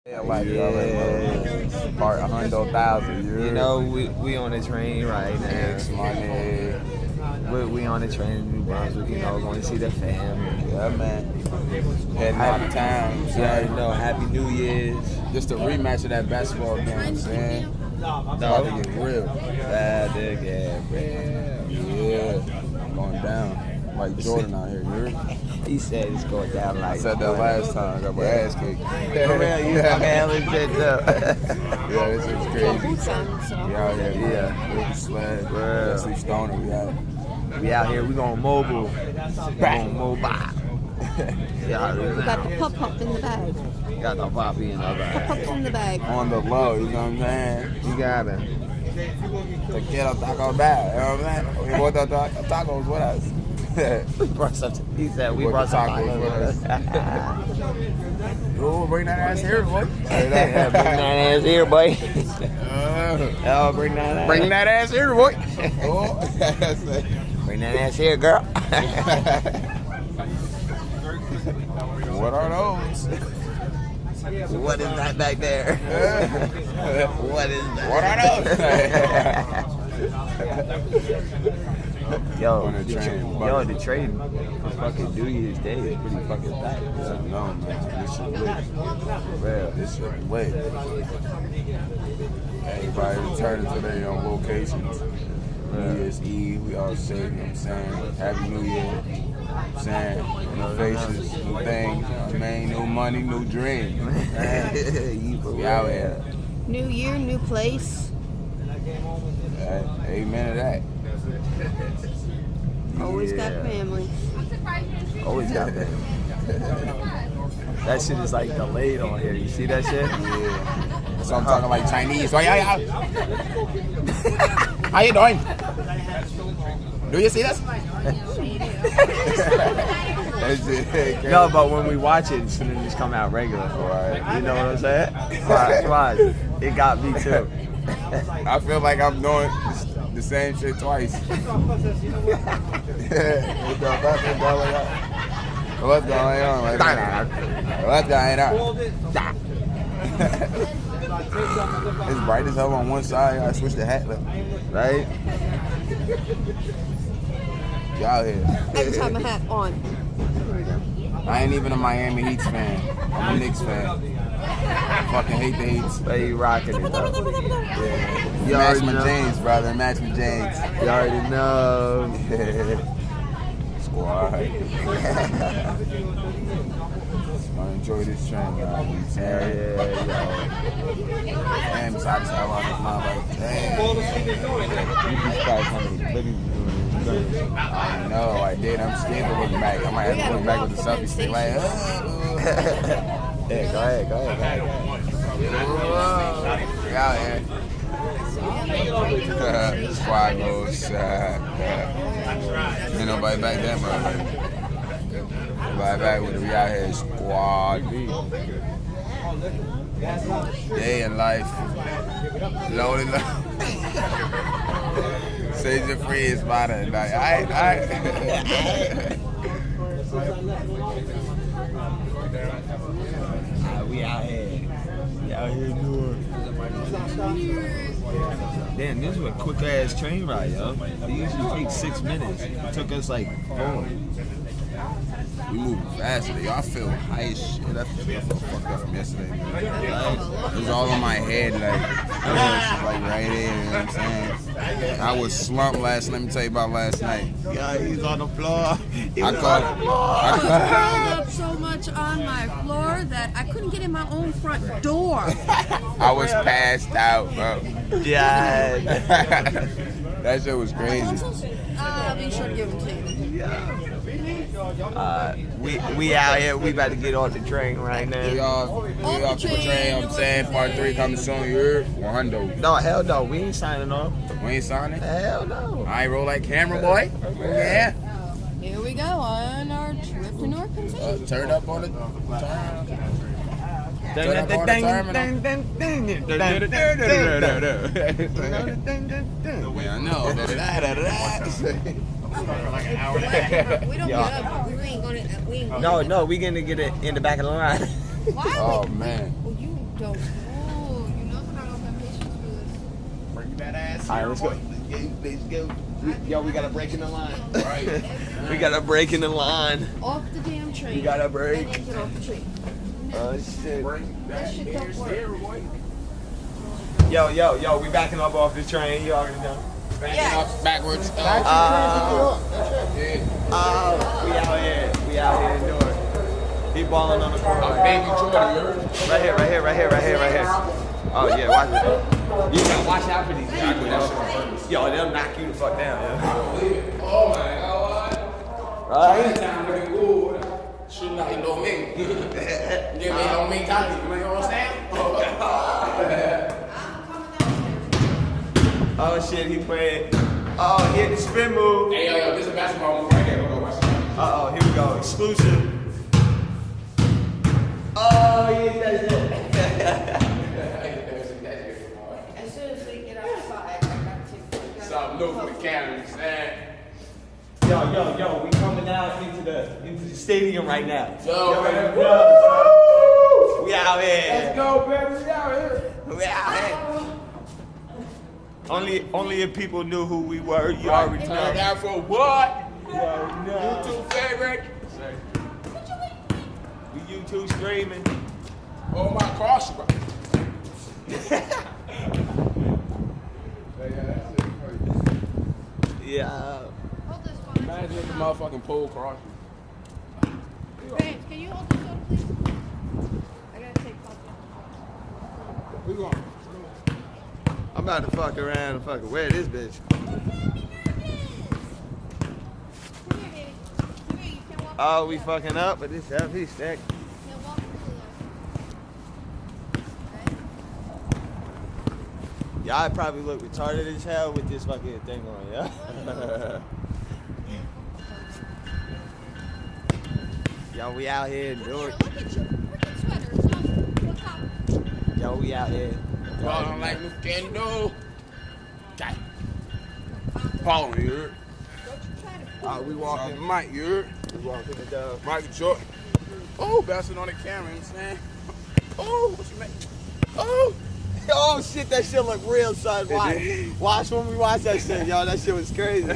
Yeah, like part 100,000. You know, we on the train right now. X money. We on the train in New Brunswick. You know, going to see the family. Yeah, man. Heading out of town. Yeah, you know, Happy New Year's. Just a rematch of that basketball game. I'm saying. About to get real. About to get real. Yeah, going down. Like Jordan out here, you heard? He said it's going down like I said that last time. I got my ass kicked. For real, you fucking hell is shit though. Yeah, this is crazy. We out here, Yeah. with the sled. Deadsleepstoner, We out here, we going mobile. We going mobile. Yeah, We got the pop-up in the bag. got the poppy in the bag. Pop-up's in the bag. on the low, you know what I'm saying? You got it. To get a taco back, you know what I'm saying? We bought the tacos with us. We brought something. He said we brought some tacos with us. Oh, bring that ass here, boy. Bring that ass here, boy. Oh, bring that ass. Bring that ass here, boy. Oh, Bring that ass here, girl. what are those? What is that back there? What is that? What are those? Yo, the train for fucking New Year's Day is pretty fucking packed. Yeah, no, man. This shit lit. Real. This shit lit. Everybody returning to their own locations. New Year's Eve, we all say, you know what I'm saying? Happy New Year. You know what I'm saying? New faces, new things, you know what I mean? New money, new dream. We out here. New year, new place. Amen to that. Always got family. Always got that. That shit is like delayed on here. You see that shit? Yeah. So I'm talking like Chinese. How you doing? Do you see this? No, but when we watch it, it's gonna just come out regular. Right. You know what I'm saying? Watch. It got me too. I feel like I'm doing the same shit twice. What's going on? What's going on? It's bright as hell on one side. I switched the hat, Right? y'all here. Every time I hat on. I ain't even a Miami Heat fan. I'm a Knicks fan. I fucking hate the Heats. But you rocking it though. Yeah. You Match already my know. jeans, brother. Match my jeans. You already know. Squad. Just wanna enjoy this train, guys. You know what I'm saying? And besides, I want to like, damn. You just probably how many clips I know, I did. I'm scared to look back. I might have to look back with the selfie stick, like, Yeah, go ahead. We out here. Squad goes. Ain't nobody back there, bro. Nobody back with it. We out here, squad. Day in life. Loaded up. Say your free is about it. Like, alright. We out here. We out here doing. Damn, this was a quick ass train ride, yo. It usually takes 6 minutes. It took us like 4. We moving faster. Y'all I feel high as shit. I feel fucked up from yesterday, man. It was all in my head, like, like right here, you know what I'm saying? I was slumped last. Let me tell you about last night. Yeah, he's on the floor. I caught. Curled up so much on my floor that I couldn't get in my own front door. I was passed out, bro. Yeah. That shit was crazy. I'll be sure to give them to you. We out here. We about to get on the train right now. We off the train. I'm saying part 3 coming soon. You heard? 100. No, hell no. We ain't signing off. We ain't signing. Hell no. I roll that camera, boy. Yeah. Here we go on our trip to North Kentucky. Turn up on the I know. We don't get up. We ain't gonna. No, we gonna get it in the back of the line. Why? Oh man. Well, you don't go smooth. You know that I don't have patience for this. Bring that ass All right, here, let's go. boy. Let's go. Yo, we got a break in the line. Right. We got a break in the line. Off the damn train. We got a break. And then get off the train. Oh shit. That shit don't work. Yo, we backing up off the train. You already know. Yes. Backwards. We out here in Newark. He balling on the corner. Baby Jordan. Right here. Oh yeah, watch it. You gotta watch out for these people, yo. They'll knock you the fuck down, yo. Oh my God. Right? Shouldn't not know me. Yeah, they don't make time. You know what I'm saying? Oh shit, he playing. Oh, he hit the spin move. Hey, yo, this is a basketball move right here. Go watch it. Uh oh, here we go. Exclusive. Oh, yeah, that's it. As soon as we get outside, I got to. Something new for the camera, man. Yo, we coming out into the stadium right now. Yo, man. We out here. Let's go, baby. We out here. We out here. Only if people knew who we were, you already Turn know. down for what? You already know. YouTube favorite. We YouTube streaming. Oh my gosh, bro. Yeah. Hold this one. Imagine if the motherfucking pole crosses. Vance, can you hold this one, please? I gotta take pop. We going. I'm about to fuck around and fucking wear this bitch. Come here, baby. Come here, you can't walk. Oh, we fucking up, but this heavy stack. You can't walk through the Y'all probably look retarded as hell with this fucking thing on, yeah? Yo, we out here in Newark. Look at your freaking sweaters. Look out. Yo, we out here. Paul don't like no can do. Okay. Paul, you heard? Don't you try to We walking. Mike, you heard? We walking the dog. Michael Jordan. Oh, bouncing on the camera, you know what I'm saying? Oh, what's your name? Oh. Oh shit, that shit look real, son. Watch when we watch that shit, y'all. That shit was crazy.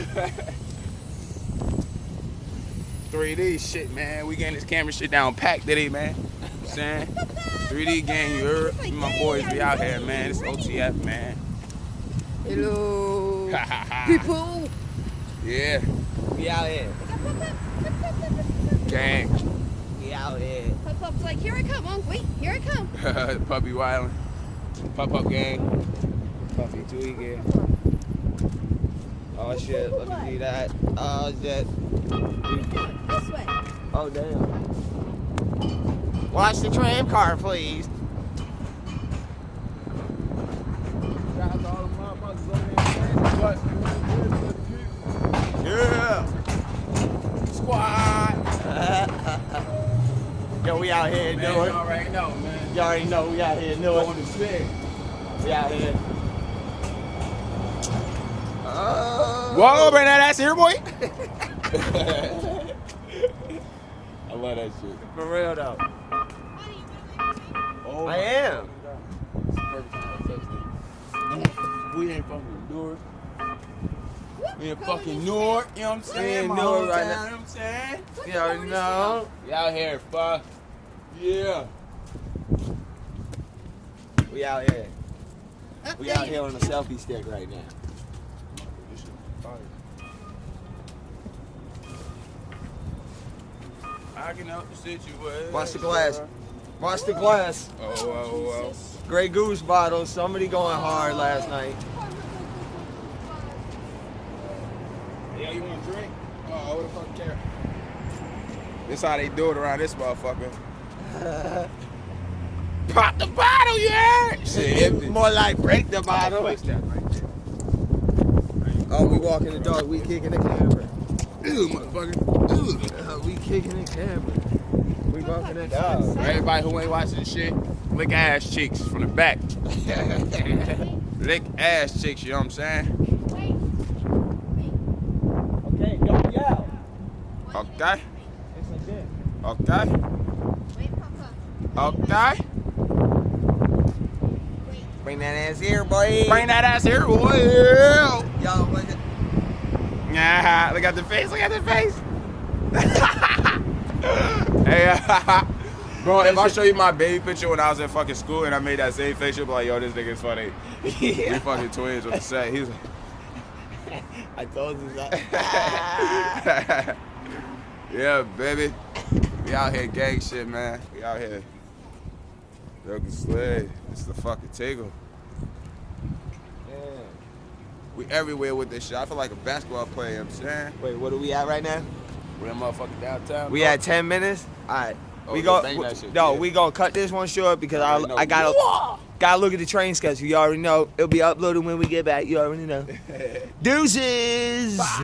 3D shit, man. We getting this camera shit down packed today, man. You know what I'm saying? 3D gang, you heard? Me and my boys be out here, man. It's OTF, man. Hello, people. Yeah, We out here. gang. We out here. Pop-Up's like, here I come. Oh, wait, here I come. Puppy wildin'. Pop-up gang. Puffy tweak again. Oh shit, let me do that. Oh shit. This way. Oh damn. Watch the tram car, please. Yeah. Squad. Yo, we out here in Man, you Newark. already know, man. You already know we out here in Newark. Going to spin. We out here. Whoa, bring that ass here, boy. I love that shit. For real though. Oh, I am. We ain't fucking Newark. We in fucking Newark, you know what I'm saying? in My Newark right hometown, now. You know what I'm saying? You already know. We out here, fuck. Yeah. We out here. We out here on the selfie stick right now. I can help the situation. Watch the glass. Watch the glass. Oh. Grey Goose bottle. Somebody going hard last night. Yeah, you want a drink? Oh, what the fuck care? This how they do it around this motherfucker. Pop the bottle, yeah! Shit, empty. More like break the bottle. Place that right there. Oh, we walking the dog. We kicking the camera. Ew, motherfucker. Ew. We kicking the camera. We walking the dog. For everybody who ain't watching this shit, lick ass cheeks from the back. Lick ass cheeks, you know what I'm saying? Okay, don't yell. Okay? It's a dick. Okay? Wait, Papa. Okay? Bring that ass here, boy. Bring that ass here, boy. Yo, what's it? Yeah, look at the face, look at the face. Hey, bro, if I show you my baby picture when I was in fucking school and I made that same face, you'll be like, yo, this nigga's funny. We fucking twins with the set. He was like, I told you that. yeah, baby. We out here gang shit, man. We out here. Looking sled. It's the fucking Tigle. Yeah. We everywhere with this shit. I feel like a basketball player, you know what I'm saying? Wait, what are we at right now? We in motherfucking downtown. We at 10 minutes? Alright. Oh, We yeah, go. bang that shit, No, yeah. we gonna cut this one short because already know. I gotta look at the train schedule. You already know. It'll be uploaded when we get back. You already know. Deuces.